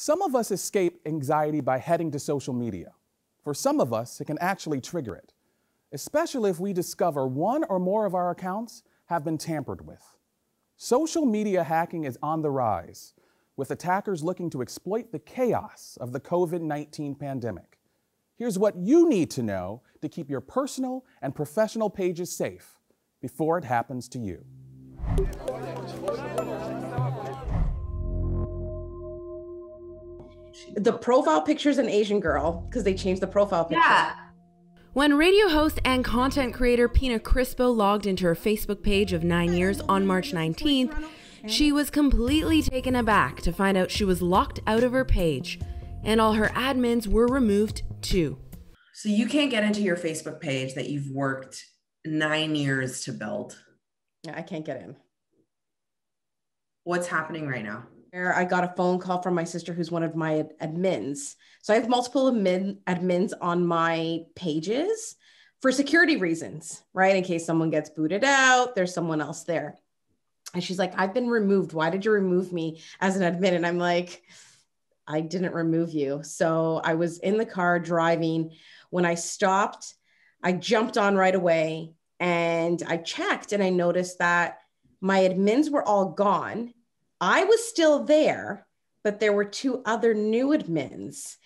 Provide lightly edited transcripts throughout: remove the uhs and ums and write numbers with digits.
Some of us escape anxiety by heading to social media. For some of us, it can actually trigger it, especially if we discover one or more of our accounts have been tampered with. Social media hacking is on the rise, with attackers looking to exploit the chaos of the COVID-19 pandemic. Here's what you need to know to keep your personal and professional pages safe before it happens to you. The profile picture's an Asian girl because they changed the profile picture. Yeah. When radio host and content creator Pina Crispo logged into her Facebook page of 9 years on March 19th, she was completely taken aback to find out she was locked out of her page, and all her admins were removed too. So you can't get into your Facebook page that you've worked 9 years to build. Yeah, I can't get in. What's happening right now? I got a phone call from my sister, who's one of my admins. So I have multiple admins on my pages for security reasons, right? In case someone gets booted out, there's someone else there. And she's like, I've been removed. Why did you remove me as an admin? And I'm like, I didn't remove you. So I was in the car driving. When I stopped, I jumped on right away and I checked and I noticed that my admins were all gone. I was still there, but there were two other new admins.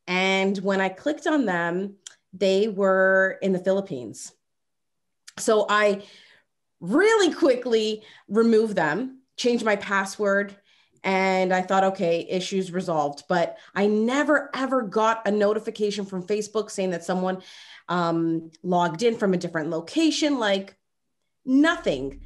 And when I clicked on them, they were in the Philippines. So I really quickly removed them, changed my password, and I thought, okay, issues resolved. But I never, ever got a notification from Facebook saying that someone logged in from a different location, like nothing.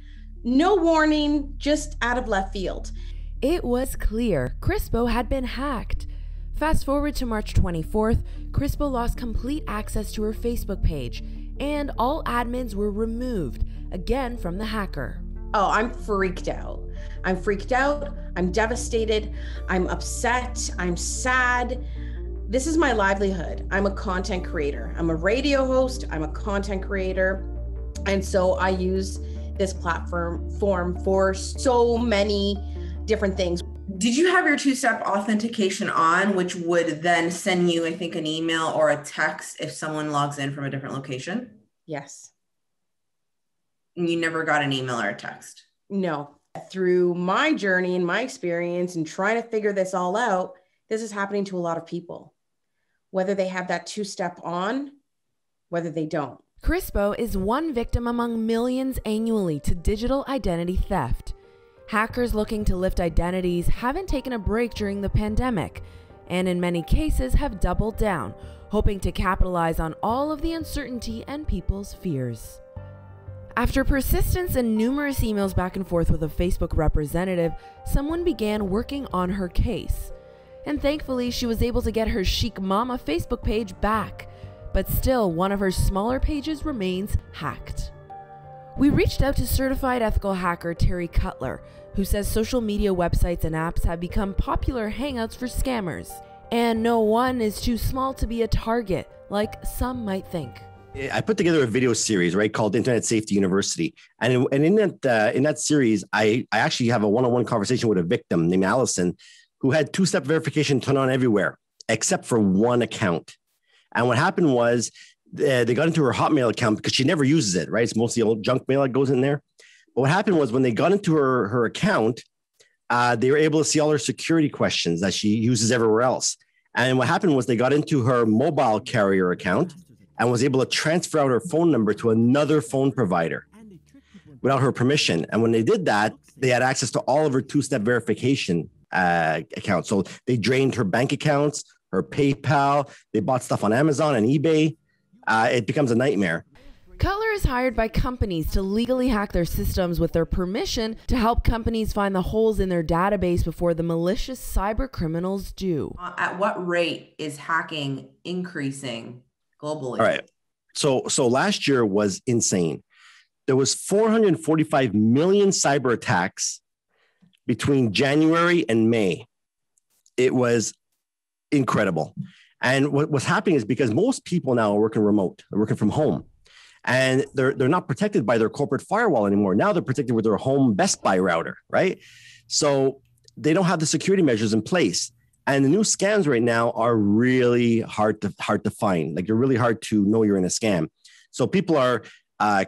No warning, just out of left field. It was clear Crispo had been hacked. Fast forward to March 24th, Crispo lost complete access to her Facebook page, and all admins were removed, again from the hacker. Oh, I'm freaked out. I'm freaked out. I'm devastated. I'm upset. I'm sad. This is my livelihood. I'm a content creator. I'm a radio host. I'm a content creator. And so I use this platform for so many different things. Did you have your two-step authentication on, which would then send you, I think, an email or a text if someone logs in from a different location? Yes. And you never got an email or a text? No. Through my journey and my experience and trying to figure this all out, this is happening to a lot of people, whether they have that two-step on, whether they don't. Crispo is one victim among millions annually to digital identity theft. Hackers looking to lift identities haven't taken a break during the pandemic, and in many cases have doubled down, hoping to capitalize on all of the uncertainty and people's fears. After persistence and numerous emails back and forth with a Facebook representative, someone began working on her case. And thankfully, she was able to get her Chic Mama Facebook page back. But still, one of her smaller pages remains hacked. We reached out to certified ethical hacker Terry Cutler, who says social media websites and apps have become popular hangouts for scammers, and no one is too small to be a target, like some might think. I put together a video series, right, called Internet Safety University, and in that series, I actually have a one-on-one conversation with a victim named Allison, who had two-step verification turned on everywhere except for one account. And what happened was they got into her Hotmail account because she never uses it, right? It's mostly old junk mail that goes in there. But what happened was when they got into her account, they were able to see all her security questions that she uses everywhere else. And what happened was they got into her mobile carrier account and was able to transfer out her phone number to another phone provider without her permission. And when they did that, they had access to all of her two-step verification accounts. So they drained her bank accounts, her PayPal, they bought stuff on Amazon and eBay. It becomes a nightmare. Cutler is hired by companies to legally hack their systems with their permission to help companies find the holes in their database before the malicious cyber criminals do. At what rate is hacking increasing globally? All right. So last year was insane. There was 445 million cyber attacks between January and May. It was incredible. And what's happening is because most people now are working remote, they're working from home, and they're not protected by their corporate firewall anymore. Now they're protected with their home Best Buy router, right? So they don't have the security measures in place. And the new scams right now are really hard to find. Like, they're really hard to know you're in a scam. So people are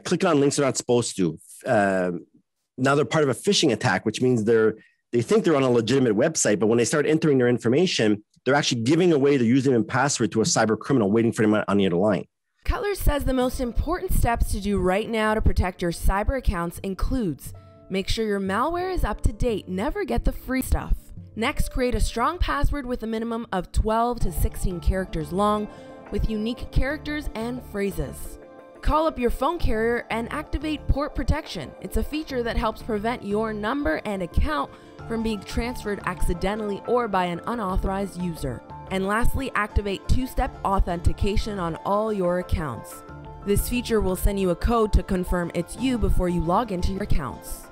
clicking on links they're not supposed to. Now they're part of a phishing attack, which means they think they're on a legitimate website, but when they start entering their information, they're actually giving away their username and password to a cyber criminal waiting for them on the other line. Cutler says the most important steps to do right now to protect your cyber accounts includes: make sure your malware is up to date, never get the free stuff. Next, create a strong password with a minimum of 12 to 16 characters long with unique characters and phrases. Call up your phone carrier and activate port protection. It's a feature that helps prevent your number and account from being transferred accidentally or by an unauthorized user. And lastly, activate two-step authentication on all your accounts. This feature will send you a code to confirm it's you before you log into your accounts.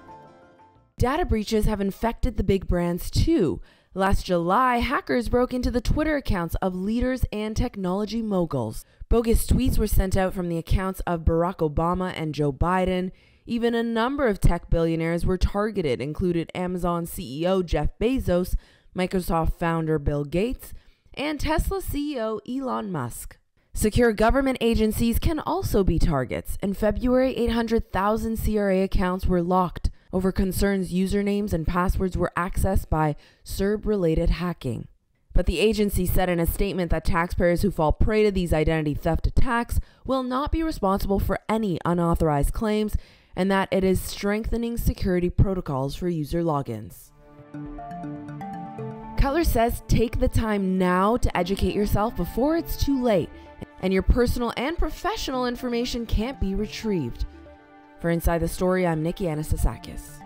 Data breaches have infected the big brands too. Last July, hackers broke into the Twitter accounts of leaders and technology moguls. Bogus tweets were sent out from the accounts of Barack Obama and Joe Biden. Even a number of tech billionaires were targeted, included Amazon CEO Jeff Bezos, Microsoft founder Bill Gates, and Tesla CEO Elon Musk. Secure government agencies can also be targets. In February, 800,000 CRA accounts were locked over concerns usernames and passwords were accessed by CERB-related hacking. But the agency said in a statement that taxpayers who fall prey to these identity theft attacks will not be responsible for any unauthorized claims, and that it is strengthening security protocols for user logins. Cutler says take the time now to educate yourself before it's too late, and your personal and professional information can't be retrieved. For Inside the Story, I'm Nikki Anastasakis.